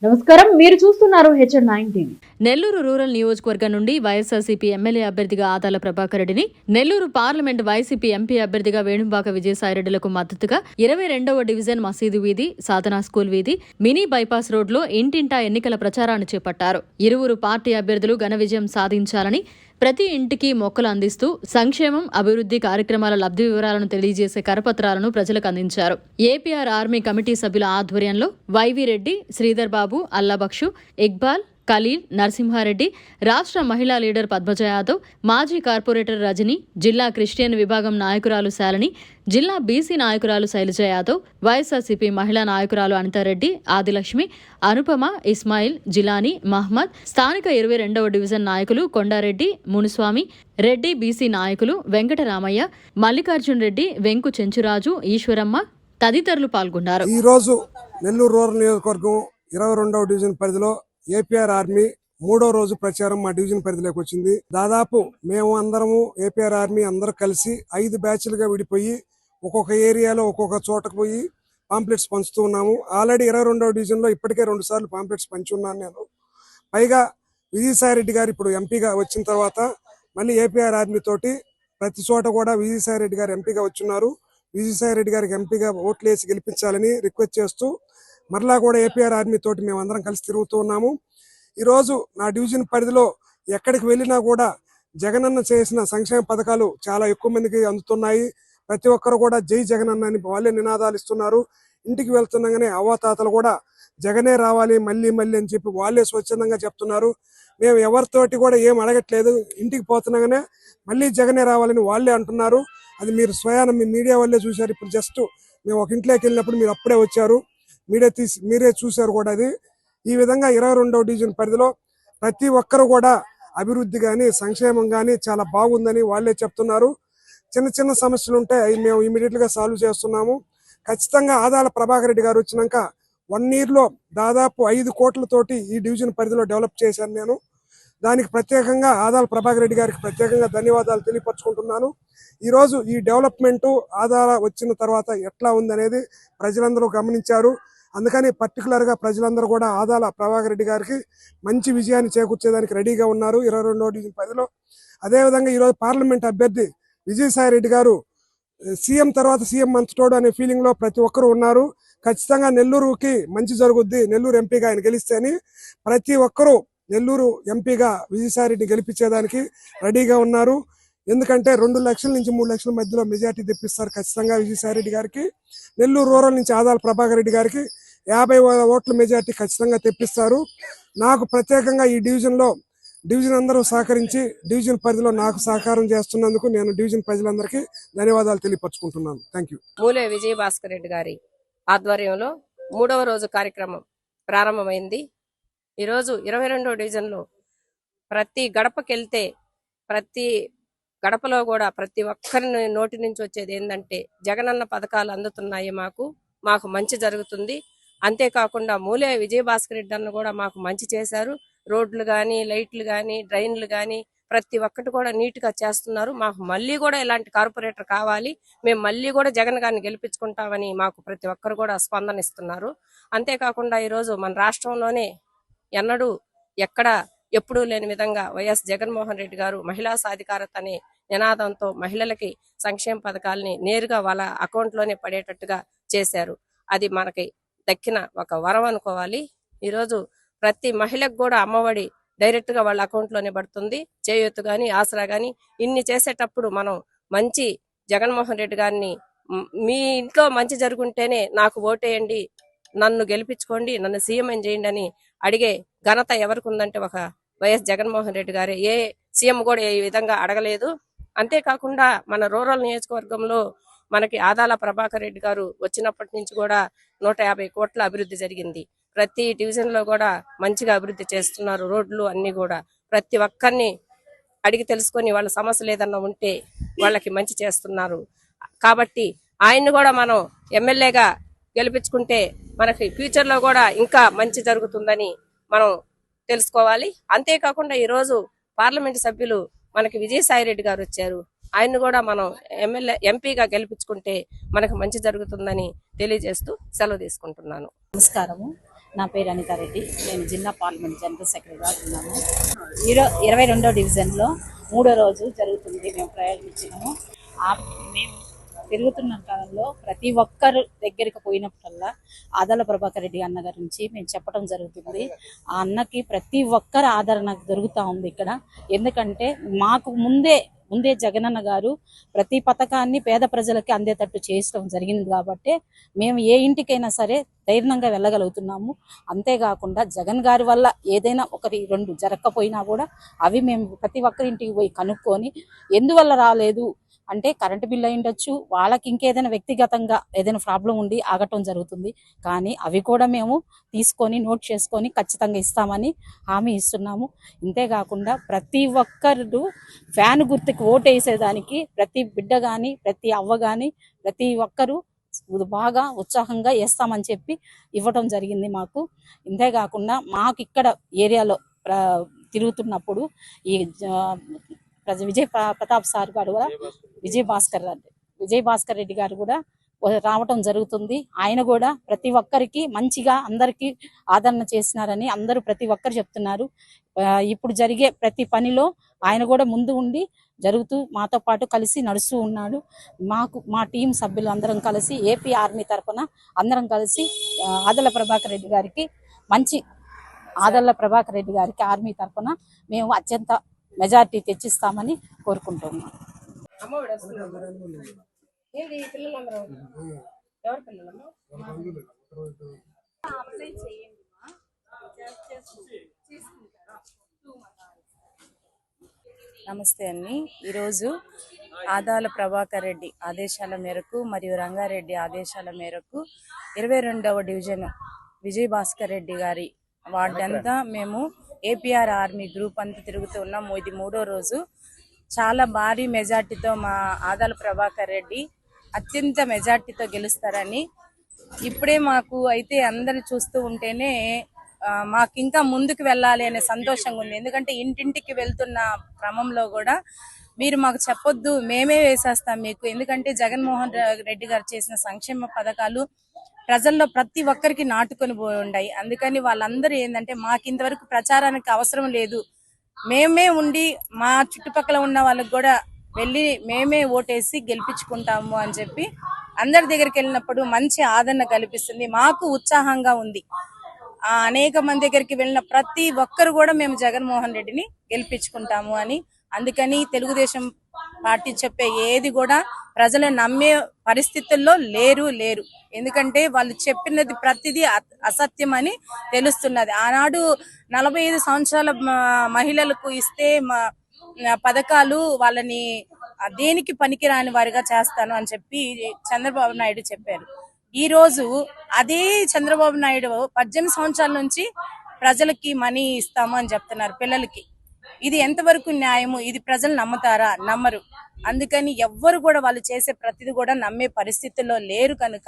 నమస్కారం, మీరు చూస్తున్నారు హెచ్ఎన్9 టీవీ. నెల్లూరు రూరల్ నియోజకవర్గం నుండి వైఎస్ఆర్సీపీ ఎమ్మెల్యే అభ్యర్థిగా ఆదాల ప్రభాకర్ రెడ్డిని, నెల్లూరు పార్లమెంట్ వైసీపీ ఎంపీ అభ్యర్థిగా వేణుంబాక విజయసాయిరెడ్డిలకు మద్దతుగా 22వ డివిజన్ మసీదు వీధి, సాధనా స్కూల్ వీధి, మినీ బైపాస్ రోడ్లో ఇంటింటా ఎన్నికల ప్రచారాన్ని చేపట్టారు. ఇరువురు పార్టీ అభ్యర్థులు ఘన విజయం సాధించాలని, ప్రతి ఇంటికి మొక్కలు అందిస్తూ సంక్షేమం, అభివృద్ధి కార్యక్రమాల లబ్ధి వివరాలను తెలియజేసే కరపత్రాలను ప్రజలకు అందించారు. ఏపీఆర్ ఆర్మీ కమిటీ సభ్యుల ఆధ్వర్యంలో వైవి రెడ్డి, శ్రీధర్ బాబు, అల్లాబక్షు, ఇక్బాల్, ఖలీల్, నరసింహారెడ్డి, రాష్ట్ర మహిళా లీడర్ పద్మజ యాదవ్, మాజీ కార్పొరేటర్ రజని, జిల్లా క్రిస్టియన్ విభాగం నాయకురాలు శాలిని, జిల్లా బీసీ నాయకురాలు శైలజ యాదవ్, వైఎస్ఆర్సీపీ మహిళా నాయకురాలు అనితారెడ్డి, ఆదిలక్ష్మి, అనుపమ, ఇస్మాయిల్, జిలానీ, మహ్మద్, స్థానిక 22వ డివిజన్ నాయకులు కొండారెడ్డి, మునుస్వామి రెడ్డి, బీసీ నాయకులు వెంకటరామయ్య, మల్లికార్జున్ రెడ్డి, వెంకు చెంచురాజు, ఈశ్వరమ్మ తదితరులు పాల్గొన్నారు. ఈ రోజు నెల్లూరు రూరల్ నియోజకవర్గం 22వ డివిజన్ పరిధిలో ఏపీఆర్ ఆర్మీ 3వ రోజు ప్రచారం మా డివిజన్ పరిధిలోకి వచ్చింది. దాదాపు మేము అందరము ఏపీఆర్ ఆర్మీ అందరూ కలిసి 5 బ్యాచ్లుగా విడిపోయి ఒక్కొక్క ఏరియాలో ఒక్కొక్క చోటకు పోయి పాంప్లెట్స్ పంచుతూ ఉన్నాము. ఆల్రెడీ 22వ డివిజన్లో ఇప్పటికే 2 సార్లు పాంప్లెట్స్ పంచి ఉన్నాను నేను. పైగా విజయసాయిరెడ్డి గారు ఇప్పుడు ఎంపీగా వచ్చిన తర్వాత మళ్ళీ ఏపీఆర్ ఆర్మీ తోటి ప్రతి చోట కూడా విజయసాయిరెడ్డి గారు ఎంపీగా వచ్చున్నారు. విజయసాయిరెడ్డి గారికి ఎంపీగా ఓట్లు వేసి గెలిపించాలని రిక్వెస్ట్ చేస్తూ మరలా కూడా ఏపీఆర్ ఆర్మీ తోటి మేము అందరం కలిసి తిరుగుతూ ఉన్నాము. ఈరోజు నా డివిజన్ పరిధిలో ఎక్కడికి వెళ్ళినా కూడా జగనన్న చేసిన సంక్షేమ పథకాలు చాలా ఎక్కువ మందికి అందుతున్నాయి. ప్రతి ఒక్కరు కూడా జై జగనన్న అని వాళ్ళే నినాదాలు ఇస్తున్నారు. ఇంటికి వెళ్తున్నాగానే అవ్వాతాతలు కూడా జగనే రావాలి మళ్ళీ మళ్ళీ అని చెప్పి వాళ్ళే స్వచ్ఛందంగా చెప్తున్నారు. మేము ఎవరితోటి కూడా ఏం అడగట్లేదు. ఇంటికి పోతున్నాగానే మళ్ళీ జగనే రావాలని వాళ్ళే అంటున్నారు. అది మీరు స్వయాన మీ మీడియా వాళ్ళే చూశారు. ఇప్పుడు జస్ట్ మేము ఒక ఇంట్లోకి వెళ్ళినప్పుడు మీరు అప్పుడే వచ్చారు, మీరే చూశారు కూడా. అది ఈ విధంగా 22వ డివిజన్ పరిధిలో ప్రతి ఒక్కరు కూడా అభివృద్ధి కానీ సంక్షేమం కానీ చాలా బాగుందని వాళ్ళే చెప్తున్నారు. చిన్న చిన్న సమస్యలు ఉంటే అవి మేము ఇమీడియట్ గా సాల్వ్ చేస్తున్నాము. ఖచ్చితంగా ఆదాల ప్రభాకర్ రెడ్డి గారు వచ్చినాక 1 year లో దాదాపు 5 కోట్లతోటి ఈ డివిజన్ పరిధిలో డెవలప్ చేశాను నేను. దానికి ప్రత్యేకంగా ఆదాల ప్రభాకర్ రెడ్డి గారికి ప్రత్యేకంగా ధన్యవాదాలు తెలియపరచుకుంటున్నాను. ఈరోజు ఈ డెవలప్మెంట్ ఆదాల వచ్చిన తర్వాత ఎట్లా ఉందనేది ప్రజలందరూ గమనించారు. అందుకని పర్టికులర్గా ప్రజలందరూ కూడా ఆదాల ప్రభాకర్ రెడ్డి గారికి మంచి విజయాన్ని చేకూర్చేదానికి రెడీగా ఉన్నారు 22వ డివిజన్ పరిధిలో. అదేవిధంగా ఈరోజు పార్లమెంట్ అభ్యర్థి విజయసాయిరెడ్డి గారు సీఎం తర్వాత సీఎం మంచుతోడు అనే ఫీలింగ్ లో ప్రతి ఒక్కరు ఉన్నారు. ఖచ్చితంగా నెల్లూరుకి మంచి జరుగుద్ది, నెల్లూరు ఎంపీగా ఆయన గెలిస్తే అని ప్రతి ఒక్కరూ నెల్లూరు ఎంపీగా విజయసాయిరెడ్డిని గెలిపించేదానికి రెడీగా ఉన్నారు. ఎందుకంటే 2 లక్షల నుంచి 3 లక్షల మధ్యలో మెజార్టీ తెప్పిస్తారు ఖచ్చితంగా విజయసాయిరెడ్డి గారికి. నెల్లూరు రూరల్ నుంచి ఆదాల ప్రభాకర్ రెడ్డి గారికి 50,000 ఓట్ల మెజార్టీ ఖచ్చితంగా తెప్పిస్తారు. నాకు ప్రత్యేకంగా ఈ డివిజన్ అందరూ సహకరించి డివిజన్ పరిధిలో నాకు సహకారం చేస్తున్నందుకు నేను డివిజన్ ప్రజలందరికీ ధన్యవాదాలు తెలియపరచుకుంటున్నాను. Thank you. మూలే విజయభాస్కర్ రెడ్డి గారి ఆధ్వర్యంలో 3వ రోజు కార్యక్రమం ప్రారంభమైంది. ఈరోజు 22వ డివిజన్లో ప్రతి గడపకెళ్తే ప్రతి గడపలో కూడా ప్రతి ఒక్కరి నోటి నుంచి వచ్చేది ఏంటంటే జగనన్న పథకాలు అందుతున్నాయి, మాకు మంచి జరుగుతుంది. అంతేకాకుండా మూలే విజయభాస్కర్ రెడ్డి అన్న కూడా మాకు మంచి చేశారు. రోడ్లు కానీ, లైట్లు కానీ, డ్రైన్లు కానీ ప్రతి ఒక్కటి కూడా నీట్ గా చేస్తున్నారు. మాకు మళ్ళీ కూడా ఇలాంటి కార్పొరేటర్ కావాలి, మేము మళ్ళీ కూడా జగన్ గారిని గెలిపించుకుంటామని మాకు ప్రతి ఒక్కరు కూడా స్పందన ఇస్తున్నారు. అంతేకాకుండా ఈరోజు మన రాష్ట్రంలోనే ఎన్నడూ ఎప్పుడూ లేని విధంగా వైఎస్ జగన్మోహన్ రెడ్డి గారు మహిళా సాధికారత అనే నినాదంతో మహిళలకి సంక్షేమ పథకాలని నేరుగా వాళ్ళ అకౌంట్ లోనే పడేటట్టుగా చేశారు. అది మనకి దక్కిన ఒక వరం అనుకోవాలి. ఈరోజు ప్రతి మహిళకు కూడా అమ్మఒడి డైరెక్ట్ గా వాళ్ళ అకౌంట్ లోనే పడుతుంది. చేయూత గాని, ఆసరా గాని ఇన్ని చేసేటప్పుడు మనం మంచి జగన్మోహన్ రెడ్డి గారిని మీ ఇంట్లో మంచి జరుగుంటేనే నాకు ఓటేయండి, నన్ను గెలిపించుకోండి, నన్ను సీఎం చేయండి అని అడిగే ఘనత ఎవరికి ఉందంటే ఒక వైఎస్ జగన్మోహన్ రెడ్డి గారే. ఏ సీఎం కూడా ఈ విధంగా అడగలేదు. అంతేకాకుండా మన రూరల్ నియోజకవర్గంలో మనకి ఆదాల ప్రభాకర్ రెడ్డి గారు వచ్చినప్పటి నుంచి కూడా 150 కోట్ల అభివృద్ధి జరిగింది. ప్రతి డివిజన్ లో కూడా మంచిగా అభివృద్ధి చేస్తున్నారు. రోడ్లు అన్ని కూడా ప్రతి ఒక్కరిని అడిగి తెలుసుకొని వాళ్ళ సమస్యలు ఏదన్నా ఉంటే వాళ్ళకి మంచి చేస్తున్నారు. కాబట్టి ఆయన్ని కూడా మనం ఎమ్మెల్యేగా గెలిపించుకుంటే మనకి ఫ్యూచర్ లో కూడా ఇంకా మంచి జరుగుతుందని మనం తెలుసుకోవాలి. అంతేకాకుండా ఈరోజు పార్లమెంట్ సభ్యులు మనకి విజయసాయిరెడ్డి గారు వచ్చారు. ఆయన్ని కూడా మనం ఎంపీగా గెలిపించుకుంటే మనకు మంచి జరుగుతుందని తెలియజేస్తూ సెలవు తీసుకుంటున్నాను. నమస్కారము. నా పేరు అనితారెడ్డి. నేను జిల్లా పార్లమెంట్ జనరల్ సెక్రటరీగా ఉన్నాను. 22వ డివిజన్లో 3వ రోజు జరుగుతుంది. మేము ప్రయాణించినాము. మేము తిరుగుతున్న కాలంలో ప్రతి ఒక్కరు దగ్గరికి పోయినప్పుడల్లా ఆదాల ప్రభాకర్ రెడ్డి అన్న గురించి మేము చెప్పడం జరుగుతుంది. ఆ అన్నకి ప్రతి ఒక్కరు ఆదరణ దొరుకుతూ ఉంది ఇక్కడ. ఎందుకంటే మాకు ముందే జగనన్న గారు ప్రతి పథకాన్ని పేద ప్రజలకి అందేటట్టు చేయడం జరిగింది కాబట్టి మేము ఏ ఇంటికైనా సరే ధైర్యంగా వెళ్ళగలుగుతున్నాము. అంతేకాకుండా జగన్ గారి వల్ల ఏదైనా 1-2 జరగకపోయినా కూడా అవి మేము ప్రతి ఒక్కరి ఇంటికి పోయి కనుక్కొని ఎందువల్ల రాలేదు అంటే కరెంటు బిల్లు అయి ఉండొచ్చు, వాళ్ళకి ఇంకేదైనా వ్యక్తిగతంగా ఏదైనా ప్రాబ్లం ఉండి ఆగటం జరుగుతుంది. కానీ అవి కూడా మేము తీసుకొని నోట్ చేసుకొని ఖచ్చితంగా ఇస్తామని హామీ ఇస్తున్నాము. ఇంతేకాకుండా ప్రతి ఒక్కరు ఫ్యాన్ గుర్తుకు ఓటు వేసేదానికి ప్రతి బిడ్డ కానీ ప్రతి అవ్వ కానీ ప్రతి ఒక్కరూ బాగా ఉత్సాహంగా వేస్తామని చెప్పి ఇవ్వటం జరిగింది మాకు. ఇంతేకాకుండా మాకు ఇక్కడ ఏరియాలో తిరుగుతున్నప్పుడు ఈ విజయ్ ప్రతాప్ సార్ గారు కూడా విజయ్ భాస్కర్ రెడ్డి గారు కూడా రావటం జరుగుతుంది. ఆయన కూడా ప్రతి ఒక్కరికి మంచిగా అందరికీ ఆదరణ చేసినారని అందరూ ప్రతి ఒక్కరు చెప్తున్నారు. ఇప్పుడు జరిగే ప్రతి పనిలో ఆయన కూడా ముందు ఉండి జరుగుతూ మాతో పాటు కలిసి నడుస్తూ ఉన్నాడు. మా టీం సభ్యులు అందరం కలిసి ఏపీ ఆర్మీ తరఫున అందరం కలిసి ఆదాల ప్రభాకర్ రెడ్డి గారికి ఆర్మీ తరఫున మేము అత్యంత మెజారిటీ తెచ్చిస్తామని కోరుకుంటున్నాం. నమస్తే అండి. ఈరోజు ఆదాల ప్రభాకర్ రెడ్డి ఆదేశాల మేరకు మరియు రంగారెడ్డి ఆదేశాల మేరకు 22వ డివిజన్ విజయ్ భాస్కర్ రెడ్డి గారి వార్డంతా మేము ఏపీఆర్ ఆర్మీ గ్రూప్ అంతా తిరుగుతూ ఉన్నాము. ఇది 3వ రోజు. చాలా భారీ మెజార్టీతో మా ఆదాల ప్రభాకర్ రెడ్డి అత్యంత మెజార్టీతో గెలుస్తారని ఇప్పుడే మాకు అయితే అందరు చూస్తూ ఉంటేనే మాకు ఇంకా ముందుకు వెళ్ళాలి అనే సంతోషంగా ఉంది. ఎందుకంటే ఇంటింటికి వెళ్తున్న క్రమంలో కూడా మీరు మాకు చెప్పొద్దు, మేమే వేసేస్తాం మీకు. ఎందుకంటే జగన్మోహన్ రెడ్డి గారు చేసిన సంక్షేమ పథకాలు ప్రజల్లో ప్రతి ఒక్కరికి నాటుకొని పోయి ఉన్నాయి. అందుకని వాళ్ళందరూ ఏంటంటే మాకు ఇంతవరకు ప్రచారానికి అవసరం లేదు, మేమే ఉండి మా చుట్టుపక్కల ఉన్న వాళ్ళకి కూడా వెళ్ళి మేమే ఓటేసి గెలిపించుకుంటాము అని చెప్పి అందరి దగ్గరికి వెళ్ళినప్పుడు మంచి ఆదరణ కల్పిస్తుంది. మాకు ఉత్సాహంగా ఉంది. అనేక మంది దగ్గరికి వెళ్ళిన ప్రతి ఒక్కరు కూడా మేము జగన్మోహన్ రెడ్డిని గెలిపించుకుంటాము అని. అందుకని తెలుగుదేశం పార్టీ చెప్పే ఏది కూడా ప్రజలు నమ్మే పరిస్థితుల్లో లేరు. ఎందుకంటే వాళ్ళు చెప్పినది ప్రతిదీ అసత్యం అని తెలుస్తున్నది. ఆనాడు 45 సంవత్సరాల మహిళలకు ఇస్తే పథకాలు వాళ్ళని దేనికి పనికిరాని వారిగా చేస్తాను అని చెప్పి చంద్రబాబు నాయుడు చెప్పారు. ఈ రోజు అదే చంద్రబాబు నాయుడు 18 సంవత్సరాల నుంచి ప్రజలకి మనీ ఇస్తాము అని చెప్తున్నారు పిల్లలకి. ఇది ఎంతవరకు న్యాయము? ఇది ప్రజలు నమ్ముతారా? నమ్మరు. అందుకని ఎవ్వరు కూడా వాళ్ళు చేసే ప్రతిదీ కూడా నమ్మే పరిస్థితుల్లో లేరు. కనుక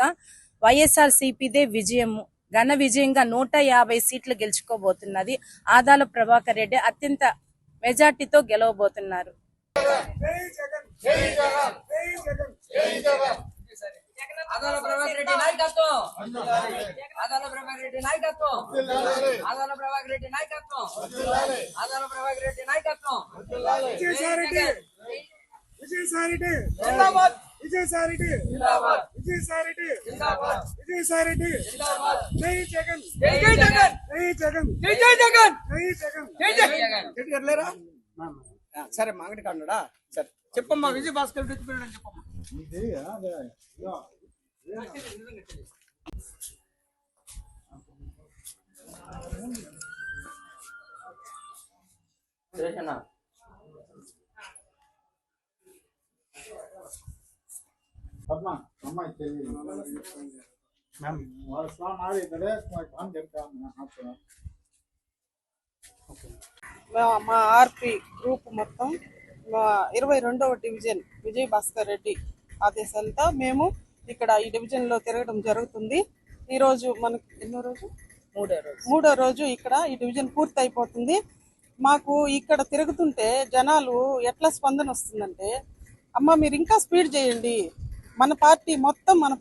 వైఎస్ఆర్సీపీదే విజయము, ఘన విజయంగా 150 సీట్లు గెలుచుకోబోతున్నది. ఆదాల ప్రభాకర్ రెడ్డి అత్యంత మెజార్టీతో గెలవబోతున్నారు. ఆదాల ప్రభాకర్ రెడ్డి నాయకత్వం, ఆదాల ప్రభాకర్ రెడ్డి నాయకత్వం, ఆదాల ప్రభాకర్ రెడ్డి నాయకత్వం, ఆదాల ప్రభాకర్ రెడ్డి నాయకత్వం. విజయసాయిరెడ్డి జిందాబాద్, విజయసాయిరెడ్డి జిందాబాద్, విజయసాయిరెడ్డి జిందాబాద్, విజయసాయిరెడ్డి జిందాబాద్. జై జగన్, జై జగన్, జై జగన్, జై జగన్, జై జగన్, జై జగన్. చెట్టులేరా? సరే మాంగటి కాడా? సరే చెప్పమ్మా. విజయ్ భాస్కర్ రెడ్డి చెప్పమ్మా. మా ఆర్పి గ్రూప్ మొత్తం 22వ డివిజన్ విజయ్ భాస్కర్ రెడ్డి ఆదేశాలతో మేము ఇక్కడ ఈ డివిజన్ లో తిరగడం జరుగుతుంది. ఈ రోజు మనకు మూడో రోజు ఇక్కడ ఈ డివిజన్ పూర్తి అయిపోతుంది. మాకు ఇక్కడ తిరుగుతుంటే జనాలు ఎట్లా స్పందన వస్తుందంటే, అమ్మ మీరు ఇంకా స్పీడ్ చేయండి, మన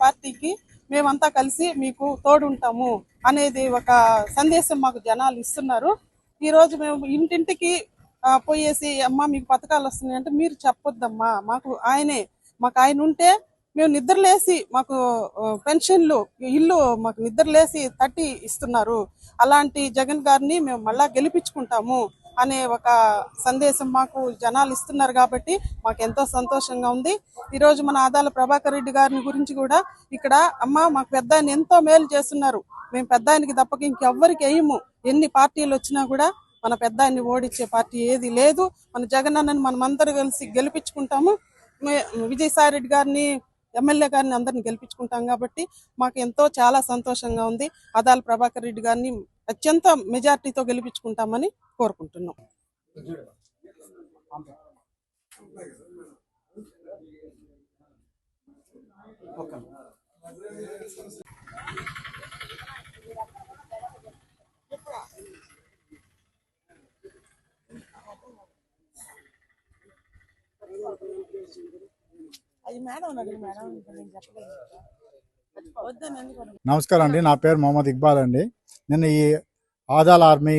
పార్టీకి మేమంతా కలిసి మీకు తోడుంటాము అనేది ఒక సందేశం మాకు జనాలు ఇస్తున్నారు. ఈరోజు మేము ఇంటింటికి పోయేసి అమ్మ మీకు పథకాలు వస్తున్నాయి అంటే మీరు చెప్పొద్దమ్మా, మాకు ఆయన ఉంటే మేము నిద్రలేసి మాకు పెన్షన్లు ఇల్లు మాకు నిద్రలేసి తట్టి ఇస్తున్నారు. అలాంటి జగన్ గారిని మేము మళ్ళా గెలిపించుకుంటాము అనే ఒక సందేశం మాకు జనాలు ఇస్తున్నారు కాబట్టి మాకు ఎంతో సంతోషంగా ఉంది. ఈరోజు మన ఆదాల ప్రభాకర్ రెడ్డి గారిని గురించి కూడా ఇక్కడ అమ్మ మాకు పెద్ద ఆయన ఎంతో మేలు చేస్తున్నారు, మేము పెద్ద ఆయనకి తప్పక ఇంకెవ్వరికి వేయము, ఎన్ని పార్టీలు వచ్చినా కూడా మన పెద్ద ఆయన్ని ఓడించే పార్టీ ఏది లేదు. మన జగన్ అన్నని మనమందరూ కలిసి గెలిపించుకుంటాము. విజయసాయి రెడ్డి గారిని ఎమ్మెల్యే గారిని అందరిని గెలిపించుకుంటాం కాబట్టి మాకు ఎంతో చాలా సంతోషంగా ఉంది. ఆదాల ప్రభాకర్ రెడ్డి గారిని అత్యంత మెజార్టీతో గెలిపించుకుంటామని కోరుకుంటున్నాం. నమస్కారం అండి, నా పేరు మొహమ్మద్ ఇక్బాల్ అండి. నేను ఈ ఆదాల ఆర్మీ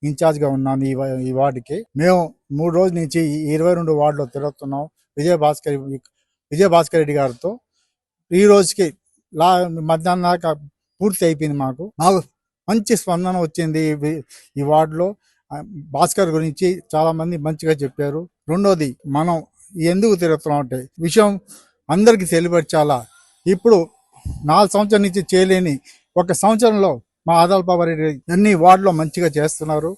ఇన్ఛార్జ్గా ఉన్నాను ఈ వార్డుకి. మేము 3 రోజుల నుంచి ఈ 22 వార్డులో తిరుగుతున్నాం విజయభాస్కర్ రెడ్డి గారితో. ఈ రోజుకి మధ్యాహ్నం దాకా పూర్తి అయిపోయింది. మాకు మంచి స్పందన వచ్చింది. ఈ వార్డులో భాస్కర్ గురించి చాలా మంది మంచిగా చెప్పారు. రెండోది, మనం ఎందుకు తిరుగుతున్నాం అంటే విషయం అందరికీ తెలియపరచాలా. ఇప్పుడు 4 సంవత్సరాల నుంచి చేయలేని 1 సంవత్సరంలో మా ఆదాల ప్రభాకర్ రెడ్డి అన్ని వార్డులో మంచిగా చేస్తున్నారు.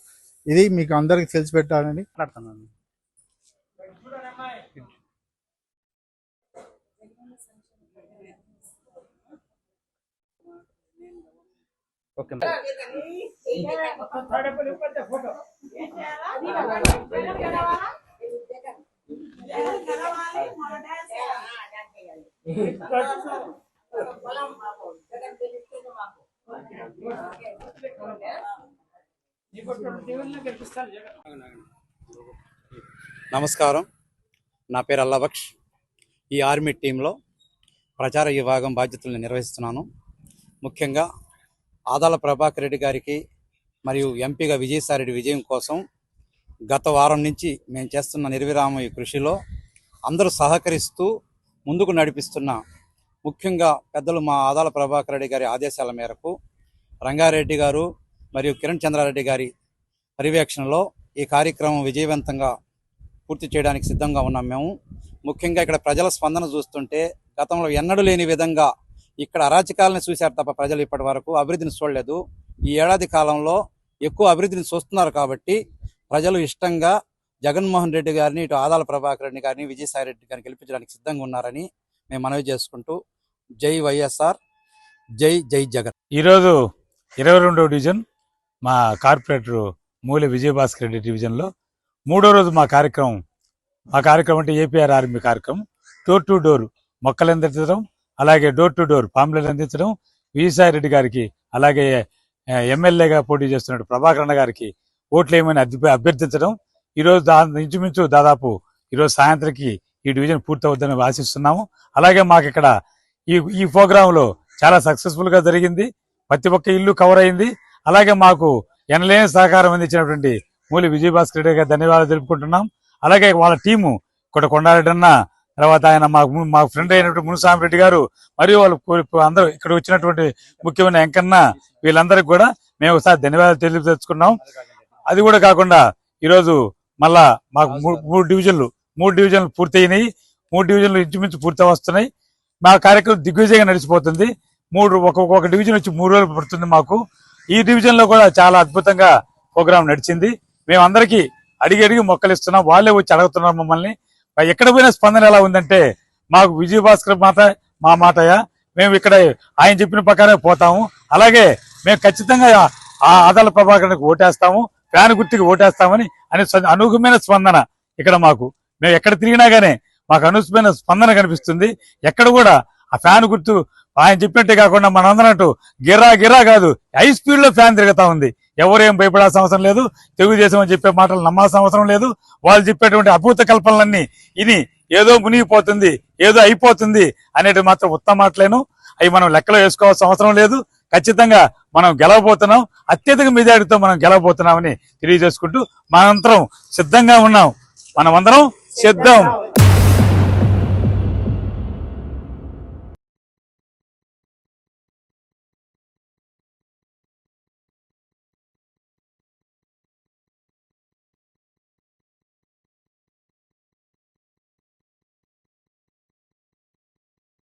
ఇది మీకు అందరికి తెలిసి పెట్టాలని మాట్లాడుతున్నాను. నమస్కారం, నా పేరు అల్లాబక్ష్. ఈ ఆర్మీ టీంలో ప్రచార విభాగం బాధ్యతలను నిర్వహిస్తున్నాను. ముఖ్యంగా ఆదాల ప్రభాకర్ రెడ్డి గారికి మరియు ఎంపీగా విజయసాయి రెడ్డి విజయం కోసం గత వారం నుంచి మేము చేస్తున్న నిర్విరామ ఈ కృషిలో అందరూ సహకరిస్తూ ముందుకు నడిపిస్తున్న ముఖ్యంగా పెద్దలు మా ఆదాల ప్రభాకర్ రెడ్డి గారి ఆదేశాల మేరకు రంగారెడ్డి గారు మరియు కిరణ్ చంద్రారెడ్డి గారి పర్యవేక్షణలో ఈ కార్యక్రమం విజయవంతంగా పూర్తి చేయడానికి సిద్ధంగా ఉన్నాం. మేము ముఖ్యంగా ఇక్కడ ప్రజల స్పందన చూస్తుంటే గతంలో ఎన్నడూ లేని విధంగా ఇక్కడ అరాచకాలను చూశారు తప్ప ప్రజలు ఇప్పటి వరకు అభివృద్ధిని చూడలేదు. ఈ ఏడాది కాలంలో ఎక్కువ అభివృద్ధిని చూస్తున్నారు కాబట్టి ప్రజలు ఇష్టంగా జగన్మోహన్ రెడ్డి గారిని, ఇటు ఆదాల ప్రభాకర్ రెడ్డి గారిని, విజయసాయి రెడ్డి గారిని గెలిపించడానికి సిద్ధంగా ఉన్నారని మేము మనవి చేసుకుంటూ జై వైఎస్ఆర్, జై జై జగన్. ఈరోజు 22వ డివిజన్ మా కార్పొరేటర్ మూల విజయభాస్కర్ రెడ్డి డివిజన్లో 3వ రోజు మా కార్యక్రమం అంటే ఏపీఆర్ ఆర్మీ కార్యక్రమం. డోర్ టు డోర్ మొక్కలు అందించడం, అలాగే డోర్ టు డోర్ పాంప్లెట్లు అందించడం, విజయసాయి రెడ్డి గారికి అలాగే ఎమ్మెల్యేగా పోటీ చేస్తున్న ప్రభాకర్ అన్న గారికి ఓట్లు ఏమని అభ్యర్థించడం. ఈరోజు ఇంచుమించు దాదాపు ఈరోజు సాయంత్రంకి ఈ డివిజన్ పూర్తవుద్దని ఆశిస్తున్నాము. అలాగే మాకు ఇక్కడ ఈ ప్రోగ్రాంలో చాలా సక్సెస్ఫుల్ గా జరిగింది. ప్రతి ఒక్క ఇల్లు కవర్ అయింది. అలాగే మాకు ఎనలేని సహకారం అందించినటువంటి మూలి విజయభాస్కర్ రెడ్డి గారికి ధన్యవాదాలు తెలుపుకుంటున్నాం. అలాగే వాళ్ళ టీము కొండారెడ్డి అన్న, తర్వాత ఆయన మా ఫ్రెండ్ అయినటువంటి మునుస్వామి రెడ్డి గారు, మరియు వాళ్ళు అందరూ ఇక్కడ వచ్చినటువంటి ముఖ్యమైన వెంకన్న, వీళ్ళందరికీ కూడా మేము ఒకసారి ధన్యవాదాలు తెలియజేసుకున్నాం. అది కూడా కాకుండా ఈరోజు మళ్ళా మాకు 3 డివిజన్లు పూర్తయినాయి. 3 డివిజన్లు ఇంచుమించు పూర్తి వస్తున్నాయి. మా కార్యక్రమం దిగ్విజయంగా నడిచిపోతుంది. ఒక్కొక్క డివిజన్ వచ్చి 3 రోజులు పడుతుంది మాకు. ఈ డివిజన్ లో కూడా చాలా అద్భుతంగా ప్రోగ్రాం నడిచింది. మేమందరికీ అడిగి మొక్కలు ఇస్తున్నాం. వాళ్ళే వచ్చి అడుగుతున్నారు మమ్మల్ని. ఎక్కడ పోయిన స్పందన ఎలా ఉందంటే, మాకు విజయభాస్కర్ మా మాటయ్య, మేము ఇక్కడ ఆయన చెప్పిన ప్రకారం పోతాము. అలాగే మేము ఖచ్చితంగా ఆదాల ప్రభాకర్కి ఓటేస్తాము, ఫ్యాన్ గుర్తుకి ఓటేస్తామని అనూహ్యమైన స్పందన ఇక్కడ మాకు. మేము ఎక్కడ తిరిగినా గానీ మాకు అనూహ్యమైన స్పందన కనిపిస్తుంది. ఎక్కడ కూడా ఆ ఫ్యాన్ గుర్తు ఆయన చెప్పినట్టే కాకుండా మనందరూ గిర్రా కాదు, హై స్పీడ్ లో ఫ్యాన్ తిరుగుతా ఉంది. ఎవరేం భయపడాల్సిన అవసరం లేదు. తెలుగుదేశం అని చెప్పే మాటలు నమ్మాల్సిన అవసరం లేదు. వాళ్ళు చెప్పేటువంటి అభూత కల్పనలన్నీ ఇది ఏదో మునిగిపోతుంది, ఏదో అయిపోతుంది అనేటి మాత్రం ఉత్తమ మాటలేను. అవి మనం లెక్కలో వేసుకోవాల్సిన అవసరం లేదు. ఖచ్చితంగా మనం గెలవబోతున్నాం, అత్యధిక మెజారిటీతో మనం గెలవబోతున్నామని తెలియజేసుకుంటూ మనందరం సిద్ధంగా ఉన్నాం. మనమందరం సిద్ధం.